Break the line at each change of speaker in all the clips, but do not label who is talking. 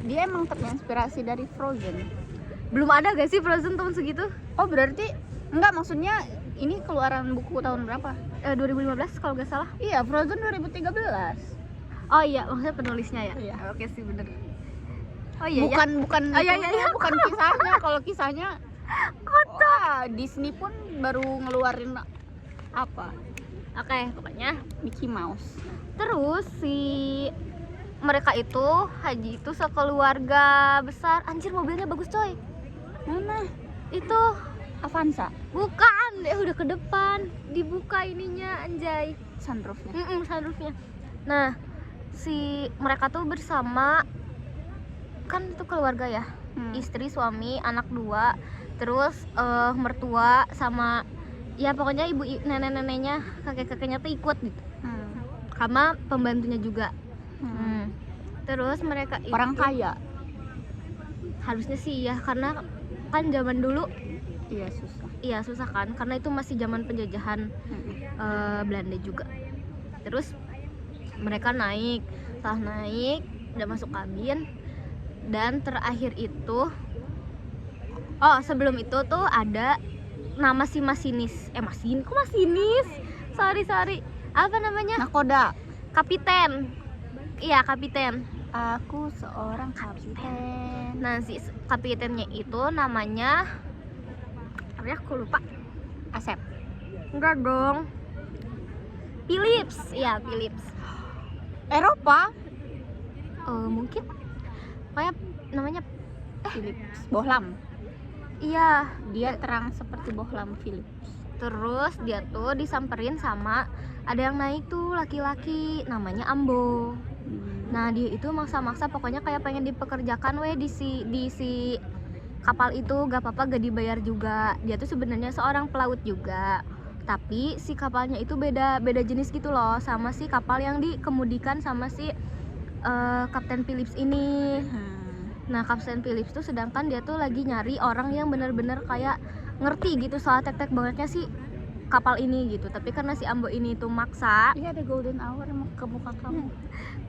dia emang terinspirasi dari Frozen.
Belum ada gak sih Frozen tahun segitu?
Oh berarti enggak, maksudnya ini keluaran buku tahun berapa?
2015 kalau gak salah.
Iya, Frozen 2013.
Oh iya, maksudnya penulisnya ya?
Iya.
Oke sih, bener. Oh iya,
bukan
Oh, iya, iya.
bukan kisahnya. Kalau kisahnya wah, Disney pun baru ngeluarin apa?
Oke, pokoknya
Mickey Mouse.
terus si mereka itu haji itu sekeluarga besar. Anjir, mobilnya bagus coy.
Mana?
Itu
Avanza,
bukan, udah ke depan, dibuka ininya anjay.
sunroofnya.
Sunroofnya. Nah, si mereka tuh bersama, kan itu keluarga ya, istri, suami, anak 2, terus mertua sama ya pokoknya ibu nenek-neneknya, kakek-kakeknya tuh ikut gitu, sama pembantunya juga. Terus mereka itu
Orang kaya.
harusnya sih ya, karena kan zaman dulu
Iya, susah.
iya susah kan, karena itu masih zaman penjajahan Belanda juga. Terus mereka naik, setelah naik udah masuk kabin, dan terakhir itu sebelum itu tuh ada nama si masinis, sorry apa namanya,
Nakoda.
kapiten. Iya, kapiten.
Aku seorang kapiten.
Nah, si kapitennya itu namanya apa ya, aku lupa.
Asep.
Enggak dong, Philips. Iya, Philips.
Eropa.
Mungkin kayak namanya
Philips. Bohlam.
iya.
Dia terang seperti bohlam Philips.
Terus dia tuh disamperin sama ada yang naik tuh laki-laki namanya Ambo. Nah, dia itu maksa-maksa, pokoknya kayak pengen dipekerjakan di si kapal itu, gak apa-apa gak dibayar juga. Dia tuh sebenarnya seorang pelaut juga, tapi si kapalnya itu beda jenis gitu loh sama si kapal yang dikemudikan sama si Kapten Philips ini. Nah, Kapten Philips tuh sedangkan dia tuh lagi nyari orang yang bener-bener kayak ngerti gitu soal tek-tek bangetnya si kapal ini gitu. Tapi karena si Ambo ini tuh maksa.
Iya, ada golden hour emang ke muka kamu.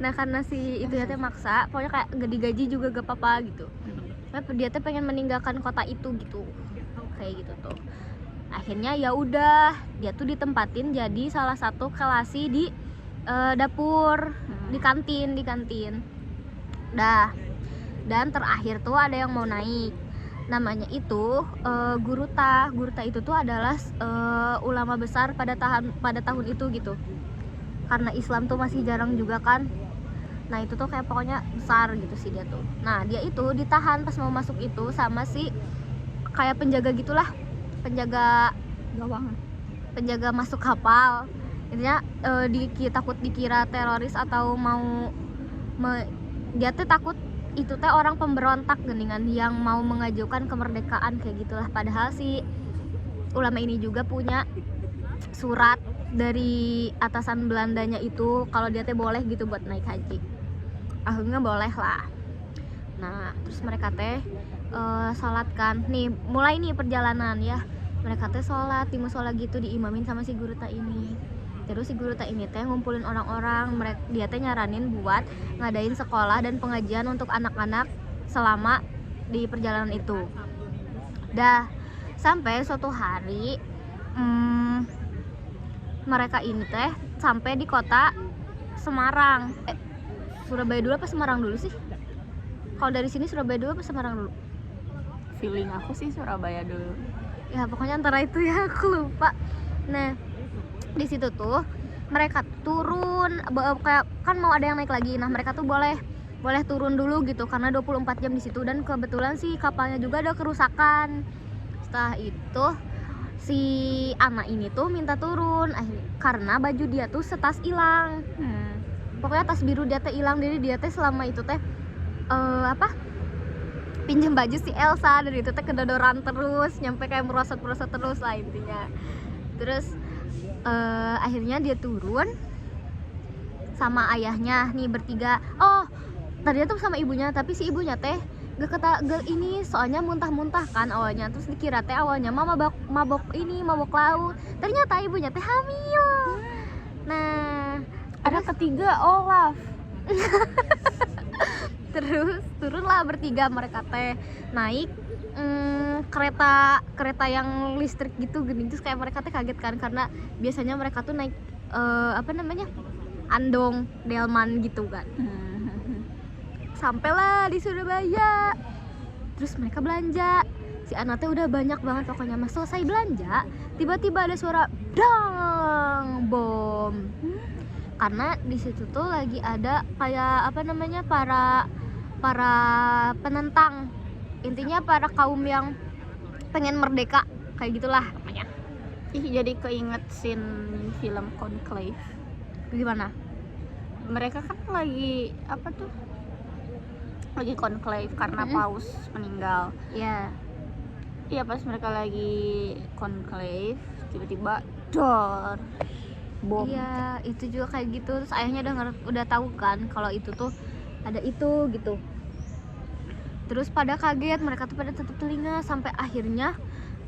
Nah, karena si itu ya teh maksa, pokoknya kayak gak digaji juga gak apa-apa gitu. Nah, dia tuh pengen meninggalkan kota itu gitu. Kayak gitu tuh. Akhirnya ya udah, dia tuh ditempatin jadi salah satu kelasi di dapur, di kantin. Dah. Dan terakhir tuh ada yang mau naik. Namanya itu Guruta itu tuh adalah ulama besar pada tahun itu gitu, karena Islam tuh masih jarang juga kan. Nah, itu tuh kayak pokoknya besar gitu sih dia tuh. Nah, dia itu ditahan pas mau masuk itu sama si kayak penjaga gitulah, penjaga
Gawang.
penjaga masuk kapal. Intinya takut dikira teroris atau dia tuh takut itu teh orang pemberontak geningan yang mau mengajukan kemerdekaan kayak gitulah. Padahal si ulama ini juga punya surat dari atasan Belandanya itu kalau dia teh boleh gitu buat naik haji. Akhirnya boleh lah. Nah, terus mereka teh sholat kan. Nih, mulai nih perjalanan ya. Mereka teh sholat di musola gitu, diimamin sama si Guruta ini. Terus si Guruta ini teh ngumpulin orang-orang, dia teh nyaranin buat ngadain sekolah dan pengajian untuk anak-anak selama di perjalanan itu. Dah, sampai suatu hari mereka ini teh sampai di kota Semarang. Surabaya dulu apa Semarang dulu sih? Kalau dari sini Surabaya dulu apa Semarang dulu?
Feeling aku sih Surabaya dulu.
Ya pokoknya antara itu ya, aku lupa. Nah, di situ tuh mereka turun, kayak kan mau ada yang naik lagi. Nah, mereka tuh boleh turun dulu gitu karena 24 jam di situ, dan kebetulan sih kapalnya juga ada kerusakan. Setelah itu si anak ini tuh minta turun karena baju dia tuh setas hilang. Pokoknya tas biru dia teh hilang, jadi dia teh selama itu teh pinjam baju si Elsa, dan itu teh kedodoran terus nyampe kayak merosot terus lah intinya. Terus akhirnya dia turun sama ayahnya nih bertiga. Tadinya tuh sama ibunya, tapi si ibunya teh gak ini soalnya muntah-muntah kan awalnya. Terus dikira teh awalnya mabok laut, ternyata ibunya teh hamil. Nah,
ada ketiga Olaf.
Terus turunlah bertiga mereka teh, naik kereta yang listrik gitu gini. Terus kayak mereka teh kaget kan, karena biasanya mereka tuh naik apa namanya, andong delman gitu kan. Sampailah di Surabaya, terus mereka belanja. Si Ana teh udah banyak banget pokoknya. Mas selesai belanja, tiba-tiba ada suara dang bom. Karena di situ tuh lagi ada kayak apa namanya, para penentang, intinya para kaum yang pengen merdeka kayak gitulah namanya.
Ih, jadi keinget scene film Conclave.
Gimana?
Mereka kan lagi apa tuh, lagi conclave karena paus meninggal.
Ya.
Iya, pas mereka lagi conclave tiba-tiba dor bom.
Iya, itu juga kayak gitu. Terus ayahnya udah tahu kan kalau itu tuh ada itu gitu. Terus pada kaget, mereka tuh pada tutup telinga sampai akhirnya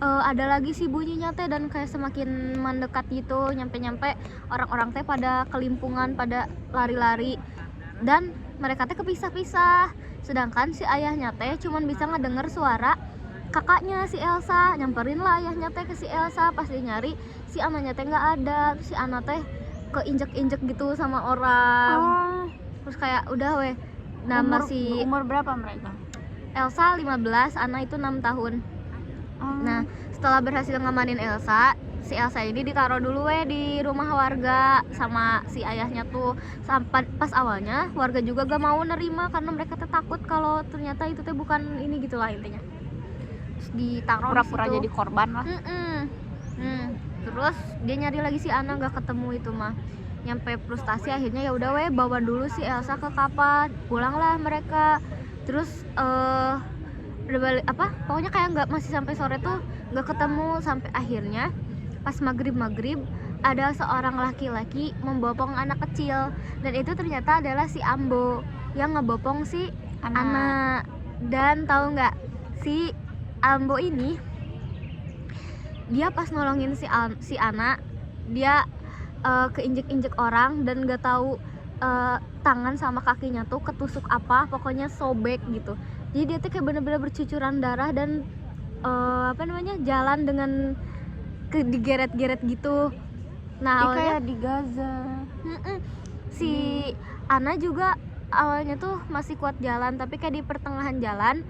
ada lagi sih bunyinya teh, dan kayak semakin mendekat gitu, nyampe orang-orang teh pada kelimpungan, pada lari-lari, dan mereka teh kepisah-pisah. Sedangkan si ayahnya teh cuman bisa ngedenger suara kakaknya si Elsa. Nyamperin lah ayahnya teh ke si Elsa, pas dia nyari si anaknya teh nggak ada. Terus si anak teh keinjek-injek gitu sama orang. Terus kayak udah weh. Nah,
Umur berapa mereka?
Elsa 15, Ana itu 6 tahun. Nah, setelah berhasil ngamanin Elsa, si Elsa ini ditaruh dulu di rumah warga sama si ayahnya tuh. Sampai pas awalnya warga juga gak mau nerima karena mereka tuh takut kalau ternyata itu tuh bukan ini gitulah intinya. Terus ditaruh
Pura-pura jadi korban lah.
Terus dia nyari lagi si Ana, gak ketemu itu mah. Nyampe frustasi akhirnya ya udah bawa dulu si Elsa ke kapal. Pulanglah mereka. Terus udah balik pokoknya kayak nggak, masih sampai sore tuh nggak ketemu, sampai akhirnya pas maghrib ada seorang laki-laki membopong anak kecil, dan itu ternyata adalah si Ambo yang ngebopong si anak. Dan tahu nggak, si Ambo ini dia pas nolongin si anak, dia keinjek-injek orang dan nggak tahu tangan sama kakinya tuh ketusuk apa, pokoknya sobek gitu. Jadi dia tuh kayak bener-bener bercucuran darah dan jalan dengan digeret-geret gitu. Nah, awalnya
kayak di Gaza.
Si Ana juga awalnya tuh masih kuat jalan, tapi kayak di pertengahan jalan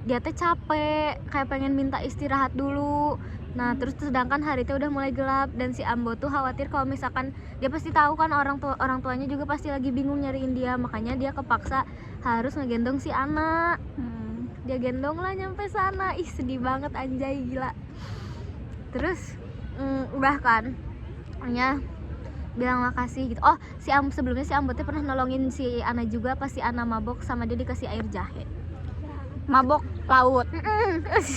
dia tuh capek, kayak pengen minta istirahat dulu. Nah, terus sedangkan hari itu udah mulai gelap, dan si Ambo tuh khawatir kalau misalkan dia pasti tahu kan orang tuanya juga pasti lagi bingung nyariin dia, makanya dia kepaksa harus ngegendong si Ana. Dia gendong lah nyampe sana. Ih, sedih banget anjay, gila. Terus udah kan, hanya bilang makasih gitu. Oh, sebelumnya si Ambo tuh pernah nolongin si Ana juga pas si Ana mabok, sama dia dikasih air jahe.
Mabok laut.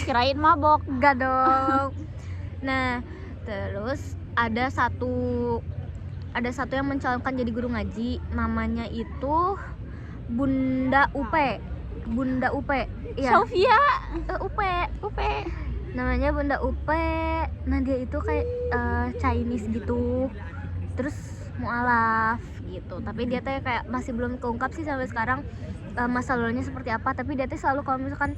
Kirain mabok.
Enggak dong. Nah, terus ada satu yang mencalonkan jadi guru ngaji, namanya itu Bunda Upe. Iya.
Sofia.
Upe. Namanya Bunda Upe. Nah, dia itu kayak Chinese gitu. Terus mualaf gitu. Tapi dia tuh kayak masih belum keungkap sih sampai sekarang masa lalunya seperti apa. Tapi dia tuh selalu kalau misalkan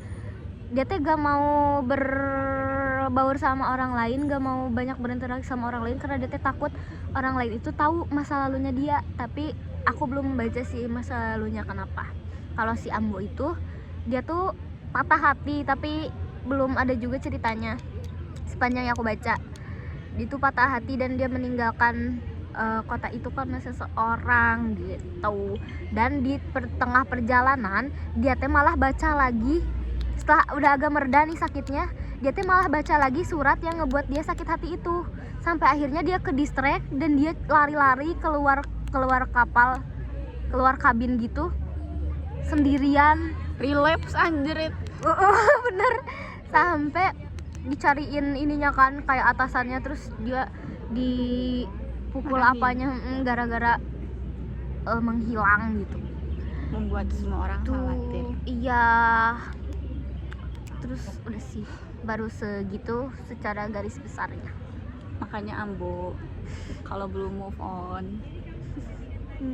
dia tuh gak mau berbaur sama orang lain, gak mau banyak berinteraksi sama orang lain karena dia tuh takut orang lain itu tahu masa lalunya dia. Tapi aku belum membaca sih masa lalunya kenapa. Kalau si Ambo itu dia tuh patah hati, tapi belum ada juga ceritanya sepanjang yang aku baca. Dia tuh patah hati dan dia meninggalkan kota itu karena seseorang gitu. Dan di tengah perjalanan dia teh malah baca lagi, setelah udah agak mereda nih sakitnya, dia teh malah baca lagi surat yang ngebuat dia sakit hati itu. Sampai akhirnya dia ke distract dan dia lari-lari keluar kapal, keluar kabin gitu sendirian.
Relapse anjrit.
Bener. Sampai dicariin ininya kan, kayak atasannya, terus dia dipukul apanya gara-gara menghilang gitu.
Membuat semua orang khawatir.
Iya. Terus udah sih, baru segitu secara garis besarnya.
Makanya Ambo, kalau belum move on,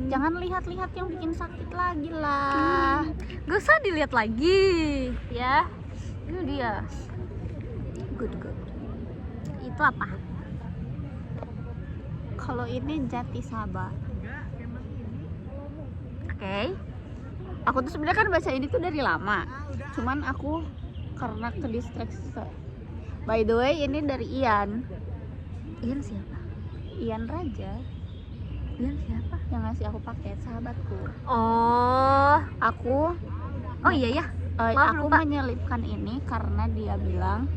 jangan lihat-lihat yang bikin sakit lagi lah.
Gak usah dilihat lagi ya. Ini dia. Good. Itu apa?
Kalau ini Jati Sabah.
Oke.
Aku tuh sebenarnya kan baca ini tuh dari lama. Cuman aku karena ke distraksi. By the way, ini dari Ian.
Ian siapa?
Ian Raja
Ian siapa?
yang ngasih aku paket, sahabatku.
Oh iya ya. Maaf,
Aku
lupa.
menyelipkan ini karena dia bilang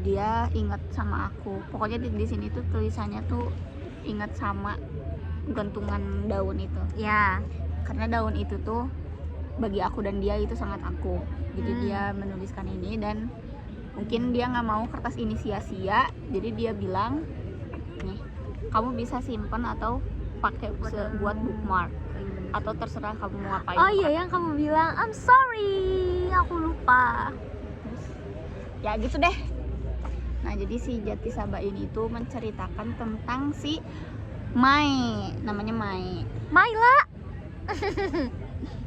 dia ingat sama aku. Pokoknya di sini tuh tulisannya tuh ingat sama gantungan daun itu.
Ya.
Karena daun itu tuh bagi aku dan dia itu sangat aku. Jadi dia menuliskan ini dan mungkin dia nggak mau kertas ini sia-sia. Jadi dia bilang, nih, kamu bisa simpan atau pakai buat bookmark atau terserah kamu mau ngapain.
Oh iya, yang kamu bilang I'm sorry, aku lupa.
Ya gitu deh. Nah jadi si Jati Sabah ini tuh menceritakan tentang si Mai, namanya Mai.
Maila.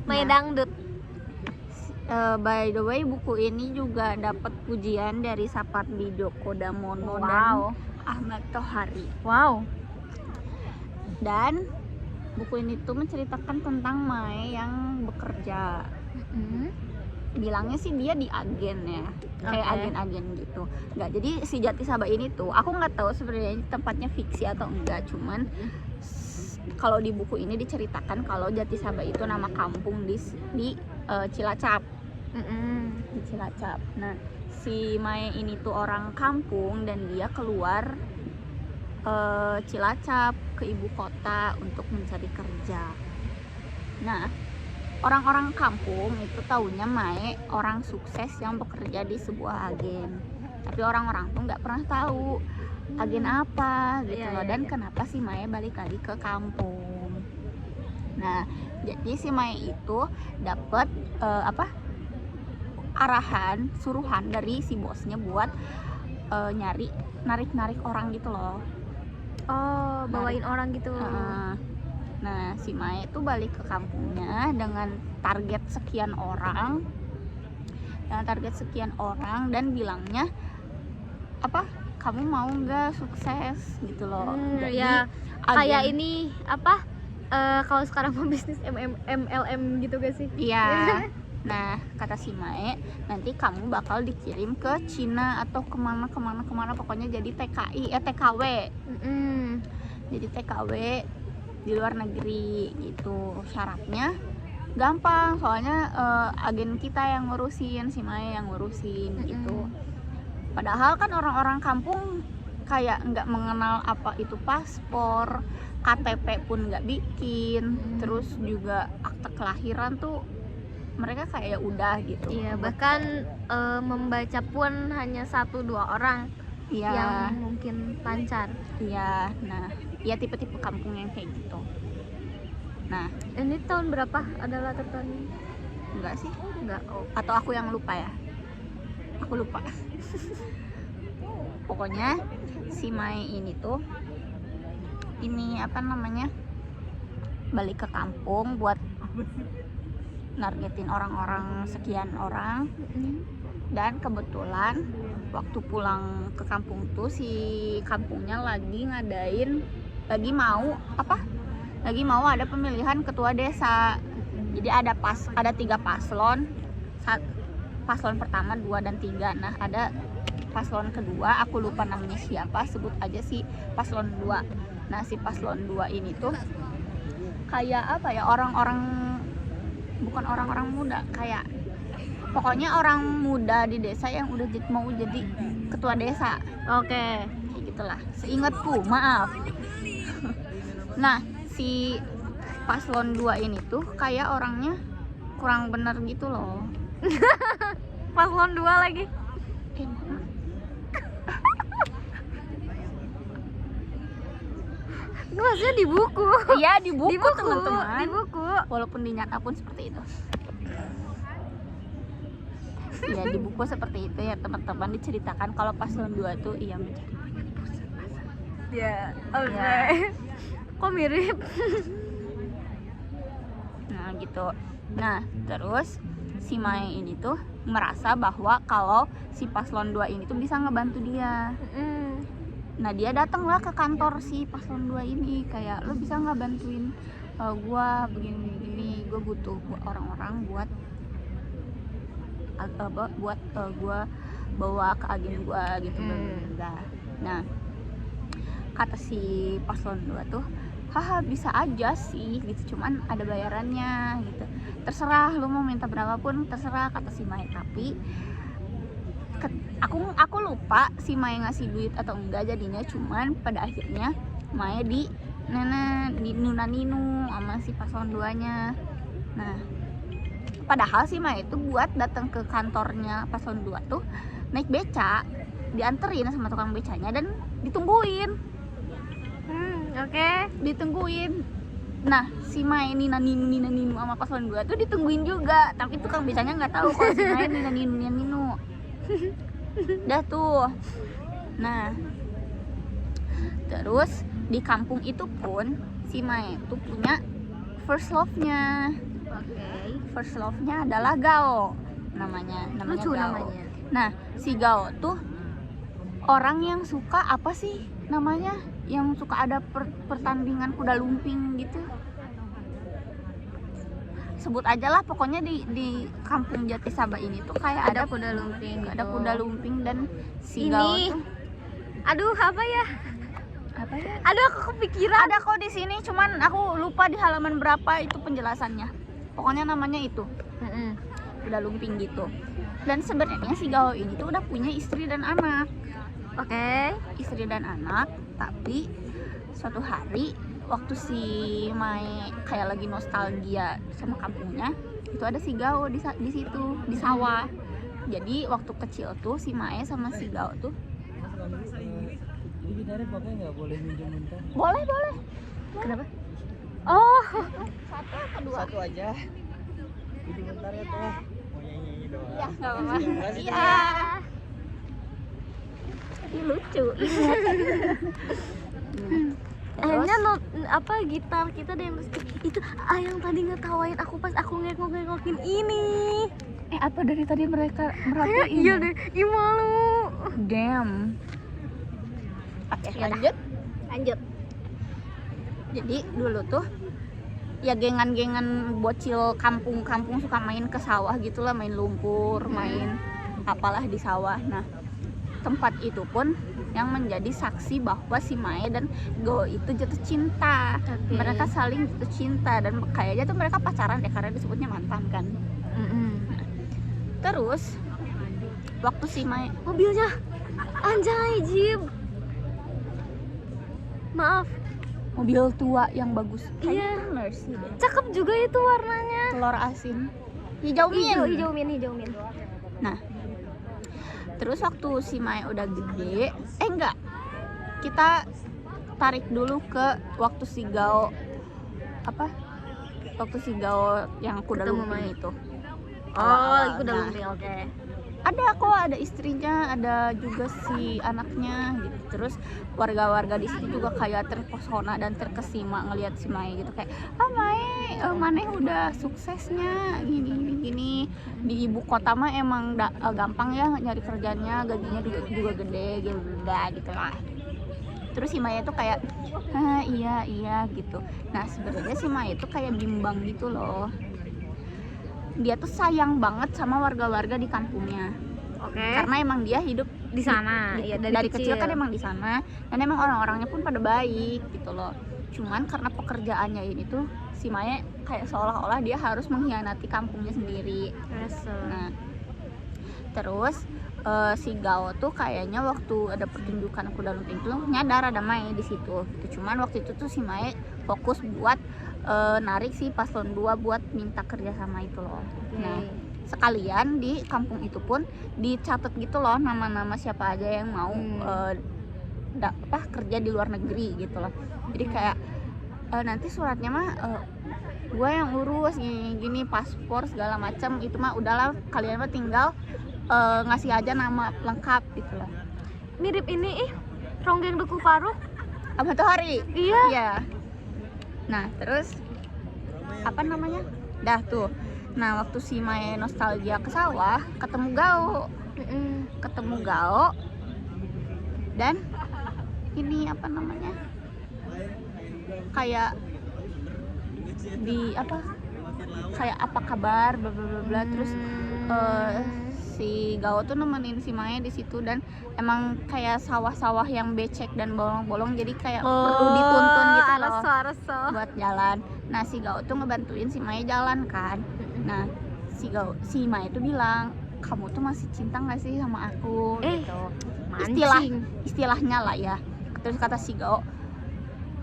Mai
Nah.
dangdut.
By the way, buku ini juga dapat pujian dari Sapardi Djoko Damono
Wow.
dan Ahmad Tohari.
Wow.
Dan buku ini tuh menceritakan tentang Mai yang bekerja. Bilangnya sih dia di agen ya, kayak
Oke.
agen-agen gitu. Nggak, jadi si Jati Sabah ini tuh aku nggak tahu sebenarnya ini tempatnya fiksi atau enggak, cuman kalau di buku ini diceritakan kalau Jati Sabah itu nama kampung di Cilacap. Di Cilacap. Nah, si Mai ini tuh orang kampung dan dia keluar Cilacap ke ibu kota untuk mencari kerja. Nah, orang-orang kampung itu taunya Mai orang sukses yang bekerja di sebuah agen. Tapi orang-orang tuh nggak pernah tahu agen apa gitu
Iya,
loh.
iya,
Dan
iya.
kenapa si Mai balik lagi ke kampung. Nah, jadi si Mai itu dapat arahan, suruhan dari si bosnya buat narik-narik orang gitu loh.
Oh, bawain orang gitu.
Nah, si Mai itu balik ke kampungnya dengan target sekian orang. Dan bilangnya apa? Kamu mau nggak sukses gitu loh. Jadi
Ya,
agen-
kayak ini apa? Kalau sekarang mau bisnis MLM gitu gak sih?
Iya. Nah, kata si Mae, nanti kamu bakal dikirim ke Cina atau kemana pokoknya jadi TKW. Jadi TKW di luar negeri gitu. Syaratnya gampang, soalnya agen kita yang ngurusin, si Mae yang ngurusin gitu. Padahal kan orang-orang kampung kayak nggak mengenal apa itu paspor, KTP pun nggak bikin, terus juga akte kelahiran tuh mereka kayak udah gitu.
Iya, bahkan membaca pun hanya 1-2 orang
Iya.
yang mungkin lancar.
Iya, nah, ya tipe-tipe kampung yang kayak gitu. Nah,
Ini tahun berapa adalah tertanya?
enggak sih?
Enggak. Oh.
Atau aku yang lupa ya? Aku lupa. Pokoknya si Mai ini tuh balik ke kampung buat nargetin orang-orang sekian orang. Dan kebetulan waktu pulang ke kampung tuh si kampungnya lagi mau ada pemilihan ketua desa. Jadi ada 3 paslon. Paslon pertama, 2 dan 3. Nah, ada paslon kedua, aku lupa namanya siapa, sebut aja si paslon 2. Nah, si paslon 2 ini tuh kayak apa ya, bukan orang-orang muda, kayak pokoknya orang muda di desa yang udah mau jadi ketua desa.
Oke.
Kayak gitulah, seingatku, maaf. Nah, si paslon 2 ini tuh kayak orangnya kurang bener gitu loh.
Paslon 2 lagi. Itu maksudnya di buku.
Iya, di buku,
Di buku,
teman-teman.
di buku.
Walaupun di nyata pun seperti itu. Ya, di buku seperti itu ya teman-teman, diceritakan kalau paslon 2 tuh ia menjadi banyak puzzle.
Ya, oke.
Ya.
Kok mirip?
Nah gitu. Nah terus si Mae ini tuh merasa bahwa kalau si paslon 2 ini tuh bisa ngebantu dia. Nah dia datanglah ke kantor si paslon 2 ini, kayak lo bisa nggak bantuin gua begini, gua butuh orang-orang buat gua bawa ke agen gua gitu. Nah kata si paslon 2 tuh, haha bisa aja sih gitu, cuman ada bayarannya gitu, terserah lu mau minta berapapun terserah, kata si Mae. Tapi aku lupa si Mae ngasih duit atau enggak jadinya, cuman pada akhirnya Mae di ninu sama si paslon 2 nya. Nah padahal si Mae itu buat datang ke kantornya paslon 2 tuh naik beca, dianterin sama tukang becanya dan ditungguin. Ditungguin. Nah si Mae nina ninu sama paslon 2 tuh ditungguin juga, tapi tukang becanya nggak tahu kalau si Mae nina ninu. Dah tuh. Nah terus di kampung itu pun si Mae tuh punya first love-nya. First love-nya adalah Gao namanya
Lucu
Gao.
namanya.
Nah si Gao tuh orang yang suka apa sih namanya, yang suka ada pertandingan kuda lumping gitu, sebut aja lah pokoknya di kampung Jatisaba ini tuh kayak ada
kuda lumping
ada
gitu.
kuda lumping. Dan si
Ini.
Gao tuh
Aduh apa ya? Aduh aku kepikiran.
ada kok di sini, cuman aku lupa di halaman berapa itu penjelasannya. Pokoknya namanya itu kuda lumping gitu. Dan sebenarnya si Gao ini tuh udah punya istri dan anak. Istri dan anak, tapi suatu hari waktu si Mae kayak lagi nostalgia sama kampungnya, itu ada si Gao di situ di sawah. Jadi waktu kecil tuh si Mae sama si Gao tuh
Jadi gitarnya pakai nggak boleh minjem bentar?
boleh.
Kenapa? Oh,
Satu atau dua?
Satu aja. Minjem bentar ya teh. Mau nyanyi doang.
Iya, nggak apa-apa.
Makasih,
Iya.
Teh.
Ini lucu.
akhirnya apa gitar kita ada yang itu yang tadi ngetawain aku pas aku ngengokin ini.
Apa dari tadi mereka
Kayak
merhatiin?
iya deh, ih malu.
Damn. Oke,
Yaudah.
lanjut. Jadi dulu tuh ya gengan-gengan bocil kampung-kampung suka main ke sawah gitulah, main lumpur, main apalah di sawah. Nah tempat itu pun yang menjadi saksi bahwa si Mae dan Gao itu jatuh cinta. Mereka saling jatuh cinta dan kayaknya tuh mereka pacaran deh karena disebutnya mantan kan. Terus waktu si Mae
Mobilnya anjay jeep. Maaf,
mobil tua yang bagus,
Iya.
kayaknya Mercy deh,
cakep juga itu warnanya.
telur asin hijau
Hijau
min.
min.
Nah terus waktu si Mae udah gede, enggak, kita tarik dulu ke waktu si Gao yang kuda
Ketemu
lumping
Mae.
itu.
Itu udah
Nah,
lumping, oke.
ada istrinya, ada juga si anaknya gitu. Terus warga-warga di situ juga kayak terpesona dan terkesima ngelihat si Mae gitu, kayak Mae maneh udah suksesnya gini di ibu kota mah emang gampang ya nyari kerjanya, gajinya juga gede gitu lah. Terus si Mae tuh kayak iya gitu. Nah sebenarnya si Mae tuh kayak bimbang gitu loh. Dia tuh sayang banget sama warga-warga di kampungnya. Karena emang dia hidup
Di sana, iya,
dari kecil kan emang di sana, dan emang orang-orangnya pun pada baik gitu loh. Cuman karena pekerjaannya ini tuh si Mae kayak seolah-olah dia harus mengkhianati kampungnya sendiri. Nah terus si Gao tuh kayaknya waktu ada pertunjukan kuda lumping tuh nyadar ada Mae di situ gitu. Cuman waktu itu tuh si Mae fokus buat narik si paslon 2 buat minta kerja sama itu loh. Nah sekalian di kampung itu pun dicatat gitu loh nama-nama siapa aja yang mau kerja di luar negeri gitu loh. Jadi kayak nanti suratnya mah gue yang urus gini paspor segala macam, itu mah udahlah kalian mah tinggal ngasih aja nama lengkap gitu loh.
Mirip ini Ronggeng Duku Paruk.
Apa tuh Hari?
Iya.
Iya. Nah terus apa namanya, Dah tuh. Nah waktu si Mae nostalgia ke sawah, ketemu Gao. Ketemu Gao dan ini apa namanya, kayak di apa, kayak apa kabar bla bla bla bla. Terus si Gao tuh nemenin si Mae di situ, dan emang kayak sawah-sawah yang becek dan bolong-bolong, jadi kayak perlu dituntun gitu loh buat jalan. Nah si Gao tuh ngebantuin si Mae jalan kan. Nah si Mae tuh bilang, kamu tuh masih cinta nggak sih sama aku gitu. Istilahnya lah ya. Terus kata si Gao,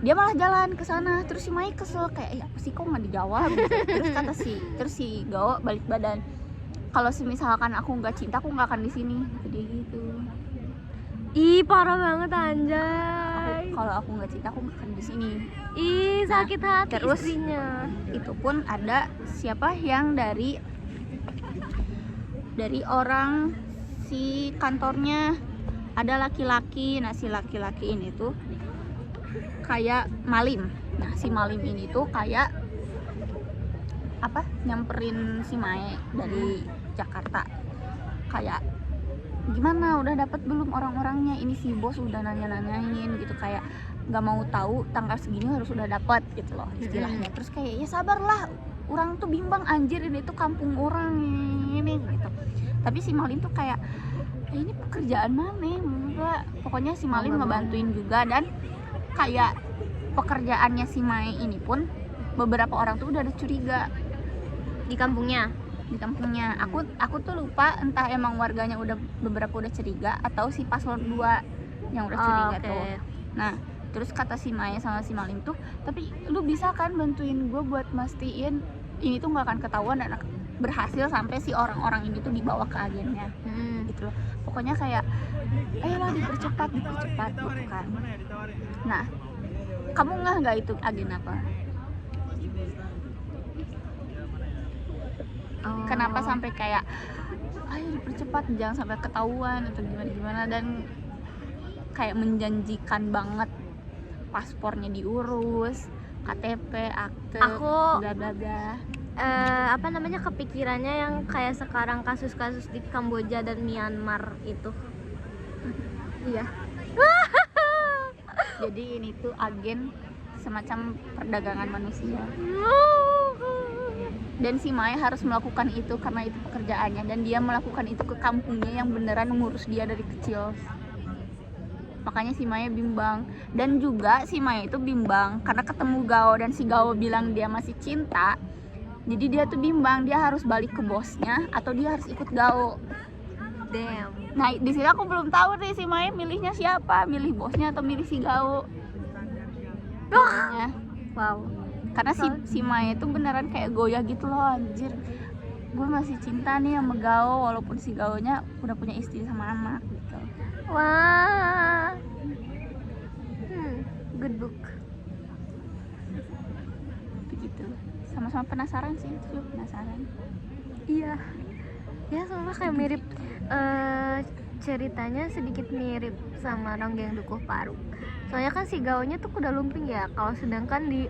dia malah jalan ke sana. Terus si Mai kesel kayak, apa sih kok nggak dijawab gitu. Terus si Gao balik badan, kalau misalkan aku nggak cinta aku nggak akan di sini. Jadi gitu.
Ih parah banget anjay.
Kalau aku nggak cinta aku nggak akan di sini.
Ih sakit hati
terus
istrinya.
Itu pun ada siapa yang dari orang si kantornya, ada laki-laki. Nah si laki-laki ini tuh kayak malim. Nah si malim ini tuh kayak apa, nyamperin si Mae dari Jakarta, kayak gimana udah dapat belum orang-orangnya, ini si bos udah nanya-nanyain gitu, kayak nggak mau tahu tanggal segini harus udah dapat gitu loh istilahnya. Terus kayak ya sabarlah, orang tuh bimbang anjir, ini tuh kampung orang ini gitu. Tapi si Malim tuh kayak, ini pekerjaan mana enggak. Pokoknya si Malim ngebantuin juga, dan kayak pekerjaannya si Mae ini pun beberapa orang tuh udah ada curiga
Di kampungnya.
Aku tuh lupa, entah emang warganya beberapa udah curiga atau si paslon 2 yang udah curiga tuh. Nah terus kata si Maya sama si Malim tuh, tapi lu bisa kan bantuin gue buat mastiin ini tuh nggak akan ketahuan dan berhasil sampai si orang-orang ini tuh dibawa ke agennya gitu loh. Pokoknya kayak ayolah dipercepat gitu kan. Nah kamu nggak itu agen apa? Kenapa sampai kayak ayo dipercepat, jangan sampai ketahuan atau gimana, dan kayak menjanjikan banget, paspornya diurus, KTP, akte, bla bla bla.
Apa namanya, kepikirannya yang kayak sekarang kasus-kasus di Kamboja dan Myanmar itu. Iya.
Jadi ini tuh agen semacam perdagangan manusia. Dan si Mai harus melakukan itu karena itu pekerjaannya, dan dia melakukan itu ke kampungnya yang beneran ngurus dia dari kecil. Makanya si Mai bimbang, dan juga si Mai itu bimbang karena ketemu Gao dan si Gao bilang dia masih cinta. Jadi dia tuh bimbang, dia harus balik ke bosnya atau dia harus ikut Gao.
Damn.
Nah di sini aku belum tahu nih si Mai milihnya siapa, milih bosnya atau milih si Gao.
Wow.
Karena si Mai itu beneran kayak goyah gitu loh, anjir. Gue masih cinta nih sama Gao walaupun si Gao-nya udah punya istri sama anak gitu.
Wah. Good book.
Begitu. Sama-sama penasaran sih, itu penasaran.
Iya. Ya sama kayak mirip, ceritanya sedikit mirip sama Ronggeng Dukuh Paruk. Soalnya kan si Gao-nya tuh kuda lumping ya. Kalau sedangkan di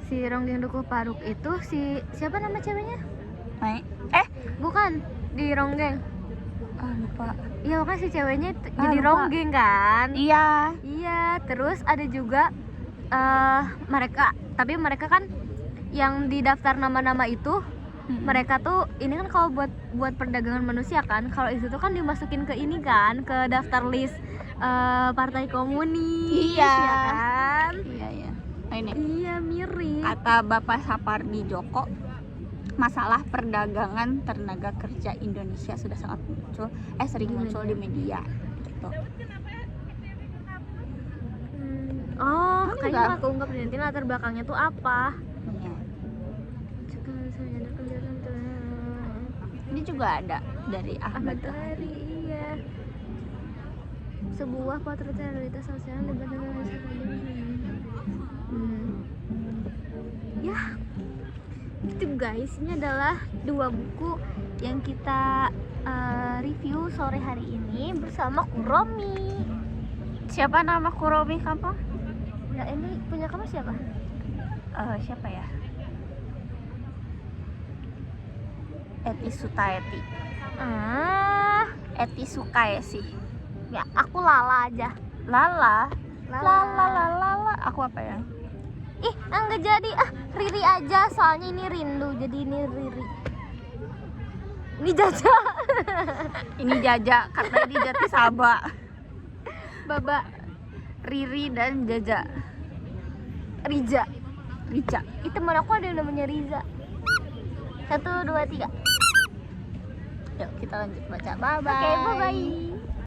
si Ronggeng Dukuh Paruk itu siapa nama ceweknya?
Mai?
Bukan, di Ronggeng.
Lupa.
Iya kan si ceweknya jadi lupa. Ronggeng kan?
Iya.
Iya, terus ada juga mereka kan yang di daftar nama-nama itu, mereka tuh ini kan kalau buat perdagangan manusia kan, kalau itu tuh kan dimasukin ke ini kan, ke daftar list partai komunis.
Iya.
Ya kan?
Iya. Ini.
Iya mirip.
Kata Bapak Sapardi Djoko, masalah perdagangan tenaga kerja Indonesia sudah sangat sering muncul di media gitu.
Kayaknya nggak keungkap nanti latar belakangnya tuh apa.
Iya. Ini juga ada dari Ahmad Tohari.
Iya. Sebuah potret realitas sosial di Indonesia. Ya, itu guys, ini adalah 2 buku yang kita review sore hari ini bersama Kuromi.
Siapa nama Kuromi kamu?
Nah ini punya kamu siapa?
Siapa ya? Eti Sutaeti. Eti Sukaesi.
Ya aku Lala aja.
Lala.
Lala.
Lala. Aku apa ya?
Ih, enggak jadi. Riri aja, soalnya ini Rindu, jadi ini Riri. Ini Jaja.
Ini Jaja karena di Jatisaba.
Baba.
Riri dan Jaja.
Riza.
Rica.
Itu teman aku ada yang namanya Riza. 1, 2, 3.
Yuk kita lanjut baca. Bye bye.
Oke, bye bye.